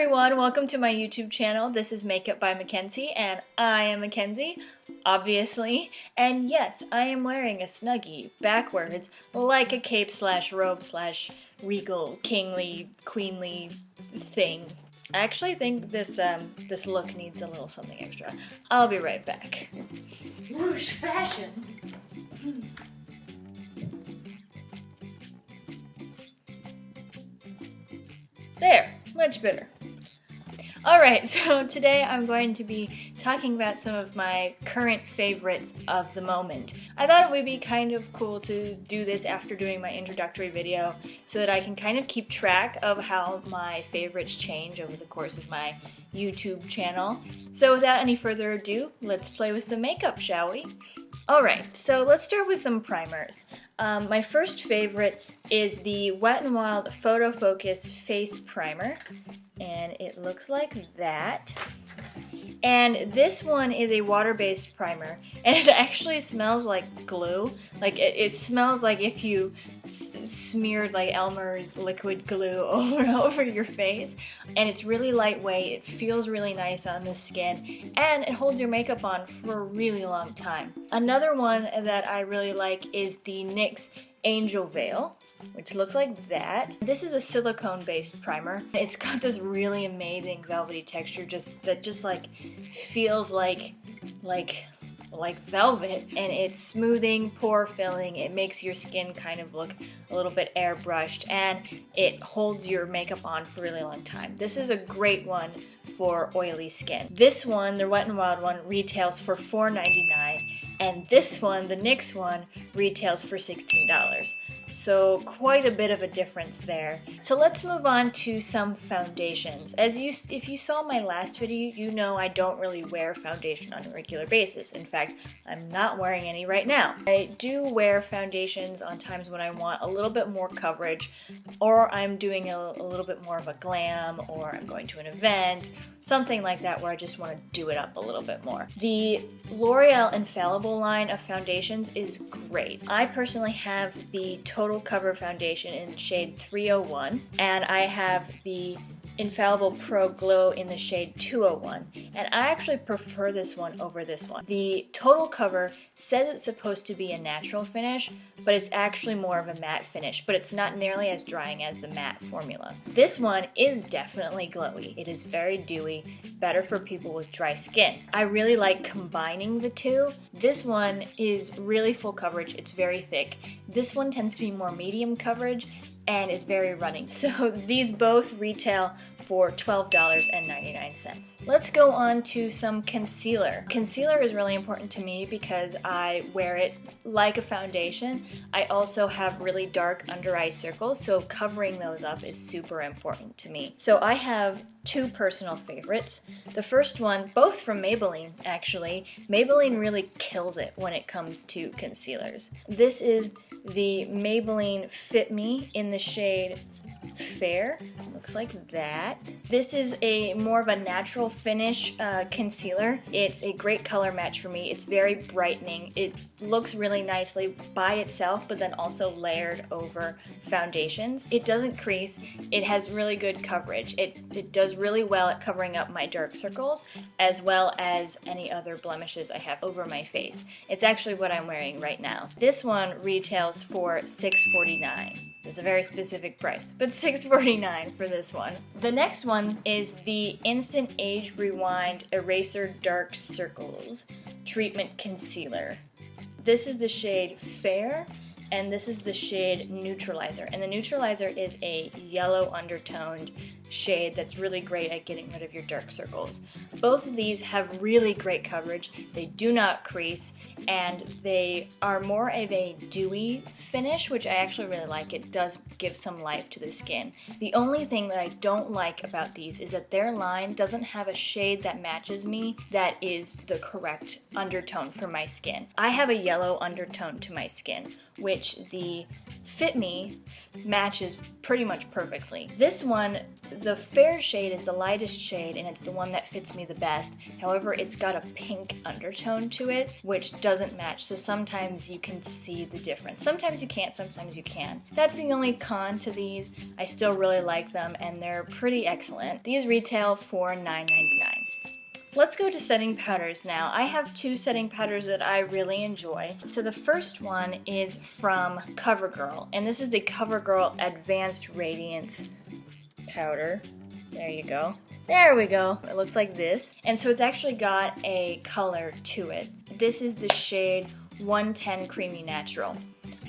everyone, welcome to my YouTube channel. This is Makeup by Mackenzie, and I am Mackenzie, obviously. And yes, I am wearing a Snuggie backwards, like a cape slash robe slash regal, kingly, queenly thing. I actually think this look needs a little something extra. I'll be right back. Whoosh fashion! There, much better. Alright, so today I'm going to be talking about some of my current favorites of the moment. I thought it would be kind of cool to do this after doing my introductory video so that I can kind of keep track of how my favorites change over the course of my YouTube channel. So without any further ado, let's play with some makeup, shall we? Alright, so let's start with some primers. My first favorite is the Wet n Wild Photo Focus Face Primer, and it looks like that. And this one is a water-based primer, and it actually smells like glue. Like it smells like if you smeared like Elmer's liquid glue over your face. And it's really lightweight, it feels really nice on the skin, and it holds your makeup on for a really long time. Another one that I really like is the NYX Angel Veil, which looks like that. This is a silicone-based primer. It's got this really amazing velvety texture that just like feels like velvet, and it's smoothing, pore filling. It makes your skin kind of look a little bit airbrushed, and it holds your makeup on for a really long time. This is a great one for oily skin. This one, the Wet n Wild one, retails for $4.99, and this one, the NYX one, retails for $16. So quite a bit of a difference there. So let's move on to some foundations. If you saw my last video, you know I don't really wear foundation on a regular basis. In fact, I'm not wearing any right now. I do wear foundations on times when I want a little bit more coverage, or I'm doing a little bit more of a glam, or I'm going to an event, something like that where I just want to do it up a little bit more. The L'Oreal Infallible line of foundations is great. I personally have the Total Cover Foundation in shade 301, and I have the Infallible Pro Glow in the shade 201, and I actually prefer this one over this one. The Total Cover says it's supposed to be a natural finish, but it's actually more of a matte finish, but it's not nearly as drying as the matte formula. This one is definitely glowy. It is very dewy, better for people with dry skin. I really like combining the two. This one is really full coverage, it's very thick. This one tends to be more medium coverage and is very running. So these both retail for $12.99. Let's go on to some concealer. Concealer is really important to me because I wear it like a foundation. I also have really dark under eye circles, so covering those up is super important to me. So I have two personal favorites. The first one, both from Maybelline actually. Maybelline really kills it when it comes to concealers. This is the Maybelline Fit Me in the shade Fair. Looks like that. This is a more of a natural finish concealer. It's a great color match for me. It's very brightening. It looks really nicely by itself, but then also layered over foundations. It doesn't crease. It has really good coverage. It does really well at covering up my dark circles as well as any other blemishes I have over my face. It's actually what I'm wearing right now. This one retails for $6.49. It's a very specific price, but $6.49 for this one. The next one is the Instant Age Rewind Eraser Dark Circles Treatment Concealer. This is the shade Fair, and this is the shade Neutralizer. And the Neutralizer is a yellow undertoned shade that's really great at getting rid of your dark circles. Both of these have really great coverage. They do not crease, and they are more of a dewy finish, which I actually really like. It does give some life to the skin. The only thing that I don't like about these is that their line doesn't have a shade that matches me that is the correct undertone for my skin. I have a yellow undertone to my skin, which the Fit Me matches pretty much perfectly. This one The fair shade is the lightest shade and it's the one that fits me the best. However, it's got a pink undertone to it, which doesn't match, so sometimes you can see the difference. Sometimes you can't, sometimes you can. That's the only con to these. I still really like them and they're pretty excellent. These retail for $9.99. Let's go to setting powders now. I have two setting powders that I really enjoy. So the first one is from CoverGirl, and this is the CoverGirl Advanced Radiance powder. There you go. There we go. It looks like this. And so it's actually got a color to it. This is the shade 110 Creamy Natural.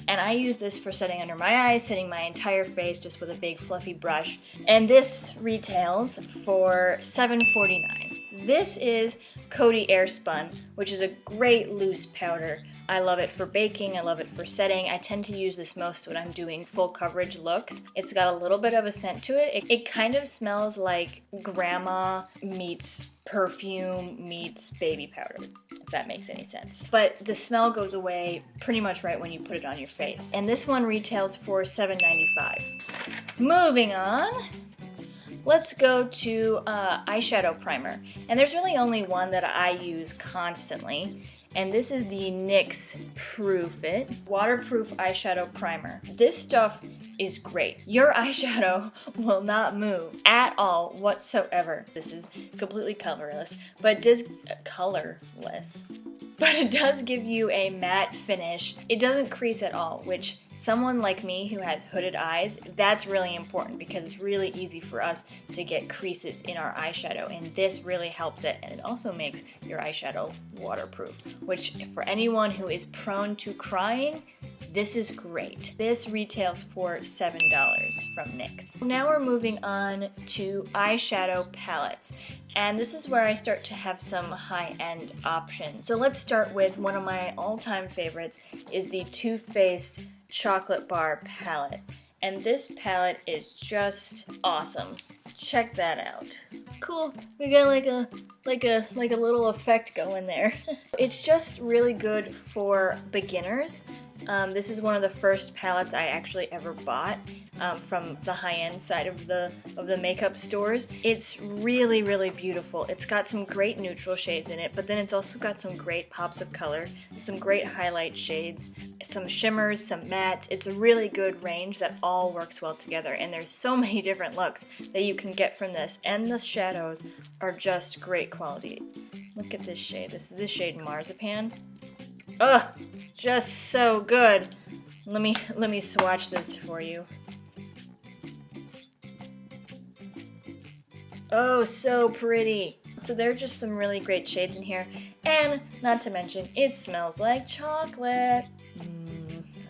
And I use this for setting under my eyes, setting my entire face just with a big fluffy brush. And this retails for $7.49. This is Coty Airspun, which is a great loose powder. I love it for baking, I love it for setting. I tend to use this most when I'm doing full coverage looks. It's got a little bit of a scent to it. It kind of smells like grandma meets perfume meets baby powder, if that makes any sense. But the smell goes away pretty much right when you put it on your face. And this one retails for $7.95. Moving on. Let's go to eyeshadow primer. And there's really only one that I use constantly. And this is the NYX Proof It Waterproof Eyeshadow Primer. This stuff is great. Your eyeshadow will not move at all whatsoever. This is completely colorless, but it does it does give you a matte finish. It doesn't crease at all, which someone like me who has hooded eyes, that's really important because it's really easy for us to get creases in our eyeshadow, and this really helps it, and it also makes your eyeshadow waterproof, which for anyone who is prone to crying, this is great. This retails for $7 from NYX. Now we're moving on to eyeshadow palettes. And this is where I start to have some high-end options. So let's start with one of my all-time favorites is the Too Faced Chocolate Bar palette. And this palette is just awesome. Check that out. Cool. We got like a little effect going there. It's just really good for beginners. This is one of the first palettes I actually ever bought from the high-end side of the makeup stores. It's really, really beautiful. It's got some great neutral shades in it, but then it's also got some great pops of color, some great highlight shades, some shimmers, some mattes. It's a really good range that all works well together, and there's so many different looks that you can get from this, and the shadows are just great quality. Look at this shade. This is the shade Marzipan. Ugh, just so good. Let me swatch this for you. Oh, so pretty. So there are just some really great shades in here, and not to mention, it smells like chocolate.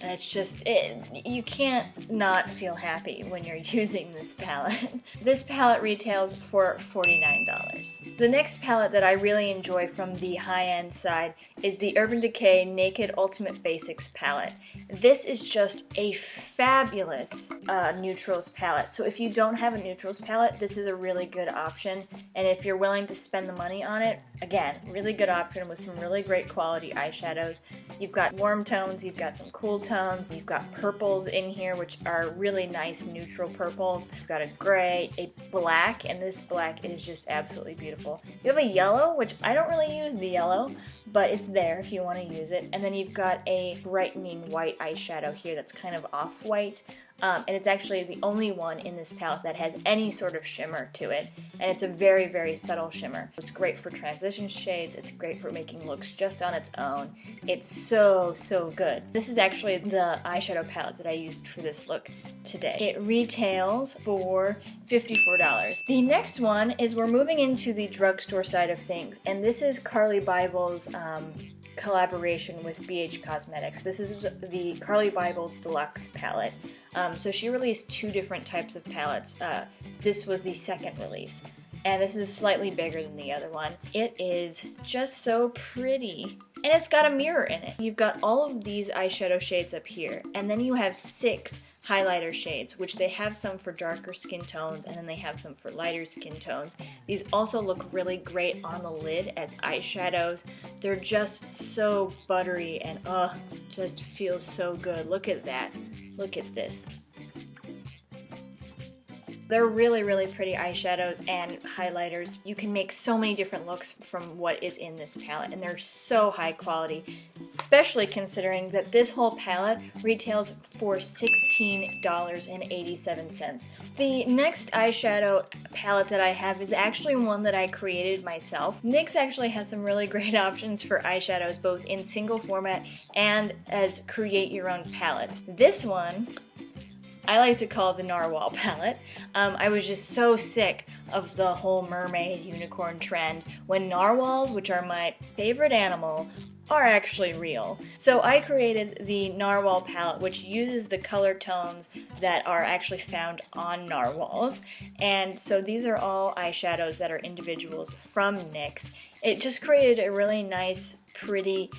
It's just, you can't not feel happy when you're using this palette. This palette retails for $49. The next palette that I really enjoy from the high-end side is the Urban Decay Naked Ultimate Basics palette. This is just a fabulous neutrals palette. So if you don't have a neutrals palette, this is a really good option. And if you're willing to spend the money on it, again, really good option with some really great quality eyeshadows. You've got warm tones, you've got some cool tones, you've got purples in here, which are really nice neutral purples. You've got a gray, a black, and this black is just absolutely beautiful. You have a yellow, which I don't really use the yellow, but it's there if you want to use it. And then you've got a brightening white eyeshadow here that's kind of off-white. And it's actually the only one in this palette that has any sort of shimmer to it, and it's a very, very subtle shimmer. It's great for transition shades, it's great for making looks just on its own. It's so, so good. This is actually the eyeshadow palette that I used for this look today. It retails for $54. The next one is we're moving into the drugstore side of things, and this is Carli Bybel's collaboration with BH Cosmetics. This is the Carli Bybel Deluxe palette. So she released two different types of palettes. This was the second release, and this is slightly bigger than the other one. It is just so pretty, and it's got a mirror in it. You've got all of these eyeshadow shades up here, and then you have 6 highlighter shades, which they have some for darker skin tones, and then they have some for lighter skin tones. These also look really great on the lid as eyeshadows. They're just so buttery and just feels so good. Look at that. Look at this. They're really, really pretty eyeshadows and highlighters. You can make so many different looks from what is in this palette, and they're so high quality, especially considering that this whole palette retails for $16.87. The next eyeshadow palette that I have is actually one that I created myself. NYX actually has some really great options for eyeshadows, both in single format and as create your own palettes. This one I like to call the Narwhal palette. I was just so sick of the whole mermaid unicorn trend when narwhals, which are my favorite animal, are actually real. So I created the Narwhal palette, which uses the color tones that are actually found on narwhals. And so these are all eyeshadows that are individuals from NYX. It just created a really nice, pretty,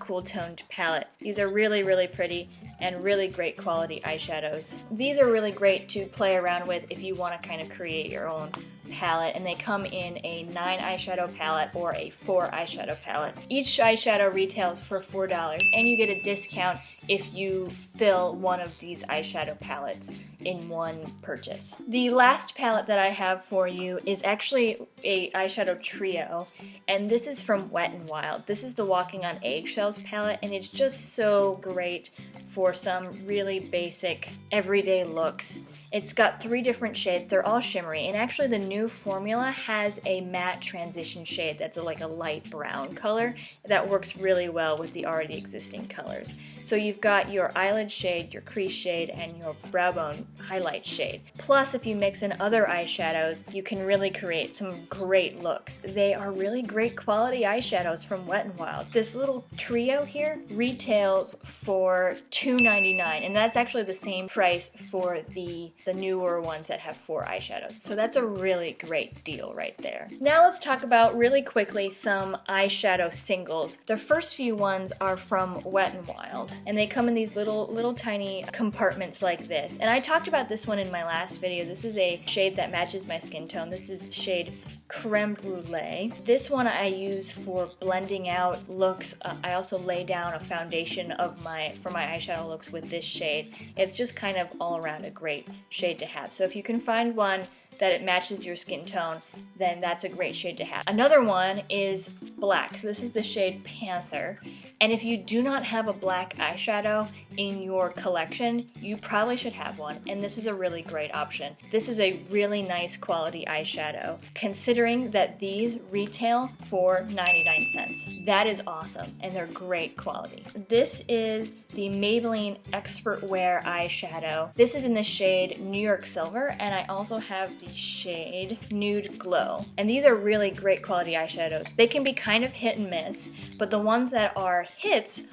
cool toned palette. These are really, really pretty and really great quality eyeshadows. These are really great to play around with if you want to kind of create your own palette, and they come in a 9 eyeshadow palette or a 4 eyeshadow palette. Each eyeshadow retails for $4, and you get a discount if you fill one of these eyeshadow palettes in one purchase. The last palette that I have for you is actually a eyeshadow trio, and this is from Wet n Wild. This is the Walking on Eggshells palette, and it's just so great for some really basic everyday looks. It's got 3 different shades. They're all shimmery, and actually the new formula has a matte transition shade that's like a light brown color that works really well with the already existing colors. So you've got your eyelid shade, your crease shade, and your brow bone highlight shade. Plus, if you mix in other eyeshadows, you can really create some great looks. They are really great quality eyeshadows from Wet n Wild. This little trio here retails for $2.99, and that's actually the same price for the newer ones that have 4 eyeshadows. So that's a really great deal right there. Now let's talk about really quickly some eyeshadow singles. The first few ones are from Wet n Wild, and they come in these little tiny compartments like this. And I talked about this one in my last video. This is a shade that matches my skin tone. This is shade Creme Brûlée. This one I use for blending out looks. I also lay down a foundation for my eyeshadow looks with this shade. It's just kind of all around a great shade to have. So if you can find one that it matches your skin tone, then that's a great shade to have. Another one is black. So this is the shade Panther. And if you do not have a black eyeshadow in your collection, you probably should have one. And this is a really great option. This is a really nice quality eyeshadow, considering that these retail for 99 cents. That is awesome, and they're great quality. This is the Maybelline Expert Wear eyeshadow. This is in the shade New York Silver, and I also have the shade Nude Glow. And these are really great quality eyeshadows. They can be kind of hit and miss, but the ones that are hits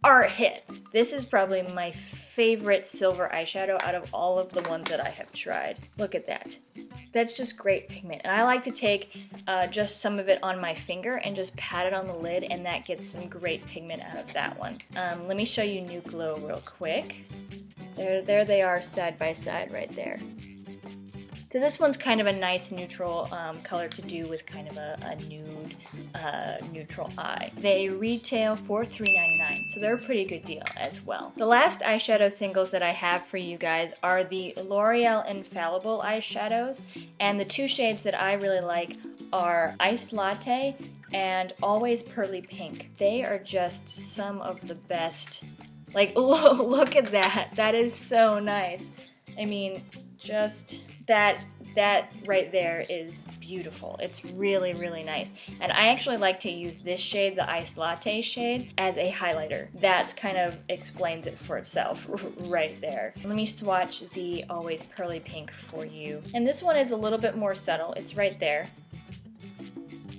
are hits. This is probably my favorite silver eyeshadow out of all of the ones that I have tried. Look at that. That's just great pigment. And I like to take just some of it on my finger and just pat it on the lid, and that gets some great pigment out of that one. Let me show you Nude Glow real quick. There they are side by side right there. So this one's kind of a nice neutral color to do with kind of a nude neutral eye. They retail for $3.99, so they're a pretty good deal as well. The last eyeshadow singles that I have for you guys are the L'Oreal Infallible eyeshadows, and the 2 shades that I really like are Ice Latte and Always Pearly Pink. They are just some of the best. Like, look at that. That is so nice. I mean, just that right there is beautiful. It's really, really nice. And I actually like to use this shade, the Ice Latte shade, as a highlighter. That kind of explains it for itself right there. Let me swatch the Always Pearly Pink for you. And this one is a little bit more subtle. It's right there,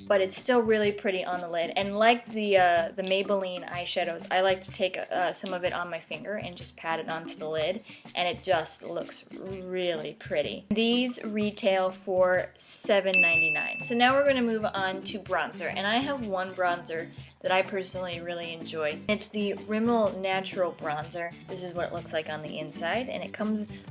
but it's still really pretty on the lid. And like the Maybelline eyeshadows, I like to take some of it on my finger and just pat it onto the lid, and it just looks really pretty. These retail for $7.99. So now we're going to move on to bronzer, and I have one bronzer that I personally really enjoy. It's the Rimmel Natural Bronzer. This is what it looks like on the inside, and it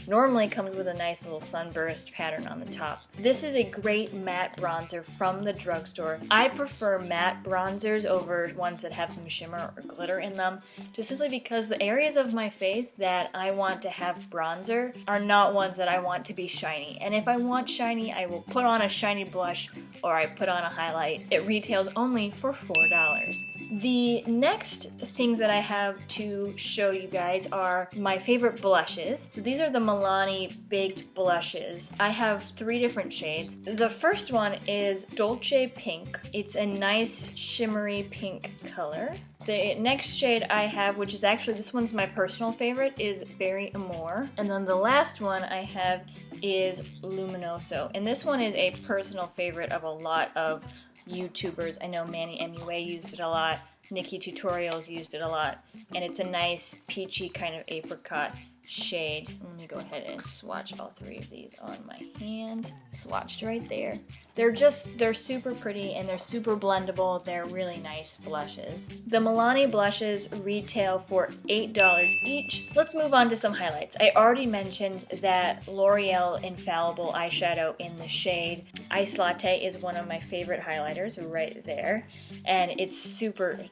normally comes with a nice little sunburst pattern on the top. This is a great matte bronzer from the drugstore. drugstore. I prefer matte bronzers over ones that have some shimmer or glitter in them, just simply because the areas of my face that I want to have bronzer are not ones that I want to be shiny. And if I want shiny, I will put on a shiny blush or I put on a highlight. It retails only for $4. The next things that I have to show you guys are my favorite blushes. So these are the Milani Baked Blushes. I have 3 different shades. The first one is Dolce Pink. It's a nice shimmery pink color. The next shade I have, which is actually, this one's my personal favorite, is Berry Amore. And then the last one I have is Luminoso. And this one is a personal favorite of a lot of YouTubers. I know Manny MUA used it a lot, Nikki Tutorials used it a lot, and it's a nice peachy kind of apricot shade. Let me go ahead and swatch all 3 of these on my hand. Swatched right there. They're super pretty and they're super blendable. They're really nice blushes. The Milani blushes retail for $8 each. Let's move on to some highlights. I already mentioned that L'Oreal Infallible eyeshadow in the shade Ice Latte is one of my favorite highlighters right there. And it's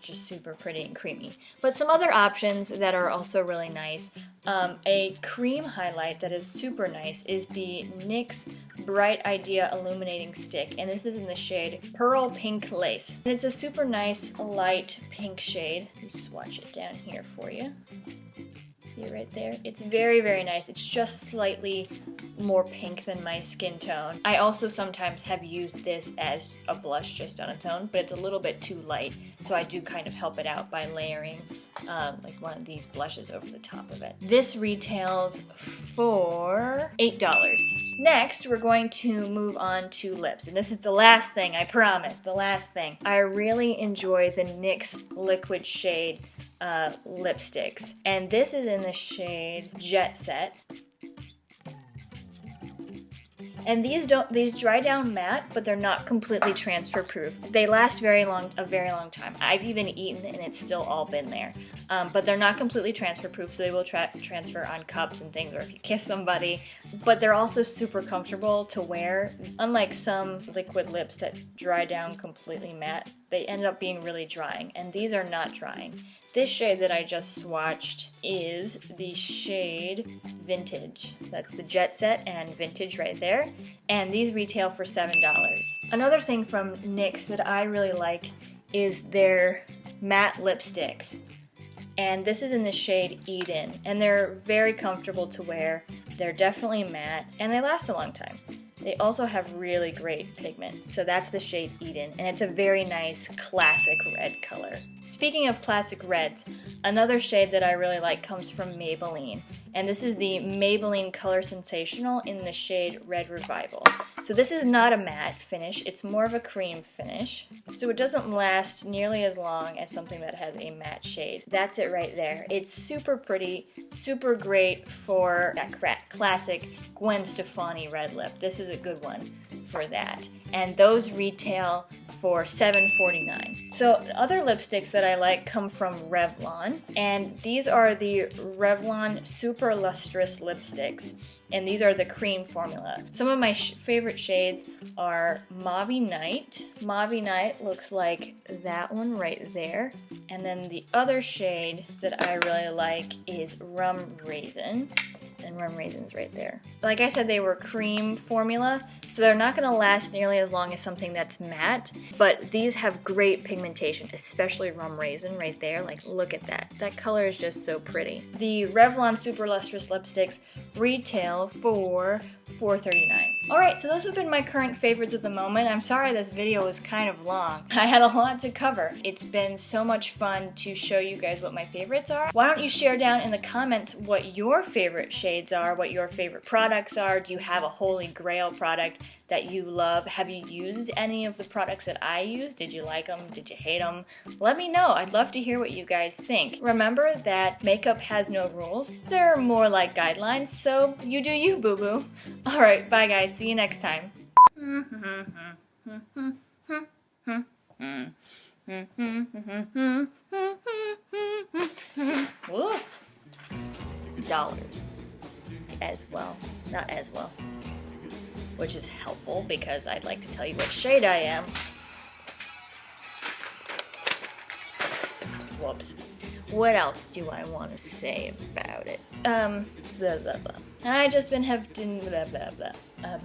just super pretty and creamy. But some other options that are also really nice. A cream highlight that is super nice is the NYX Bright Idea Illuminating Stick, and this is in the shade Pearl Pink Lace. And it's a super nice light pink shade. Let me swatch it down here for you. See right there? It's very, very nice. It's just slightly more pink than my skin tone. I also sometimes have used this as a blush just on its own, but it's a little bit too light, so I do kind of help it out by layering like one of these blushes over the top of it. This retails for $8. Next, we're going to move on to lips, and this is the last thing, I promise, the last thing. I really enjoy the NYX Liquid Shade lipsticks, and this is in the shade Jet Set. And these dry down matte, but they're not completely transfer proof. They last a very long time. I've even eaten and it's still all been there. But they're not completely transfer proof, so they will transfer on cups and things or if you kiss somebody. But they're also super comfortable to wear. Unlike some liquid lips that dry down completely matte, they end up being really drying, and these are not drying. This shade that I just swatched is the shade Vintage. That's the Jet Set and Vintage right there. And these retail for $7. Another thing from NYX that I really like is their matte lipsticks. And this is in the shade Eden. And they're very comfortable to wear. They're definitely matte and they last a long time. They also have really great pigment, so that's the shade Eden, and it's a very nice classic red color. Speaking of classic reds, another shade that I really like comes from Maybelline, and this is the Maybelline Color Sensational in the shade Red Revival. So this is not a matte finish, it's more of a cream finish, so it doesn't last nearly as long as something that has a matte shade. That's it right there. It's super pretty, super great for that classic Gwen Stefani red lip. This is a good one for that. And those retail for $7.49. So other lipsticks that I like come from Revlon, and these are the Revlon Super Lustrous lipsticks, and these are the cream formula. Some of my favorite shades are Mauve Night. Mauve Night looks like that one right there. And then the other shade that I really like is Rum Raisin. And Rum Raisin's right there. Like I said, they were cream formula, so they're not going to last nearly as long as something that's matte, but these have great pigmentation, especially Rum Raisin right there. Like, look at that. That color is just so pretty. The Revlon Super Lustrous lipsticks retail for $4.39. Alright, so those have been my current favorites at the moment. I'm sorry this video was kind of long. I had a lot to cover. It's been so much fun to show you guys what my favorites are. Why don't you share down in the comments what your favorite shades are, what your favorite products are. Do you have a holy grail product that you love? Have you used any of the products that I used? Did you like them? Did you hate them? Let me know. I'd love to hear what you guys think. Remember that makeup has no rules. They're more like guidelines, so you do you, boo-boo. Alright, bye guys. See you next time. Ooh. Dollars. As well. Not as well. Which is helpful because I'd like to tell you what shade I am. Whoops. What else do I want to say about it? Blah, blah, blah. I just been have blah, blah, blah,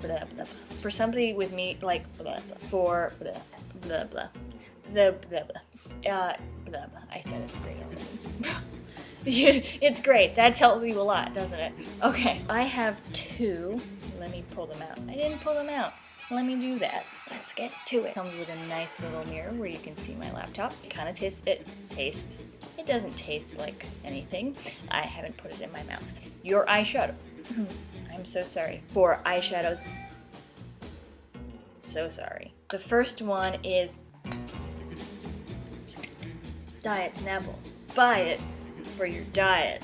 blah, blah. For somebody with me, like, blah, blah, for blah, blah, blah. The blah, blah. Blah, blah. I said it's great already. It's great. That tells you a lot, doesn't it? Okay, I have two. Let me pull them out. I didn't pull them out. Let me do that. Let's get to it. Comes with a nice little mirror where you can see my laptop. It kind of tastes. It doesn't taste like anything. I haven't put it in my mouth. Your eyeshadow. I'm so sorry. For eyeshadows. So sorry. The first one is Diet Snapple. Buy it for your diet.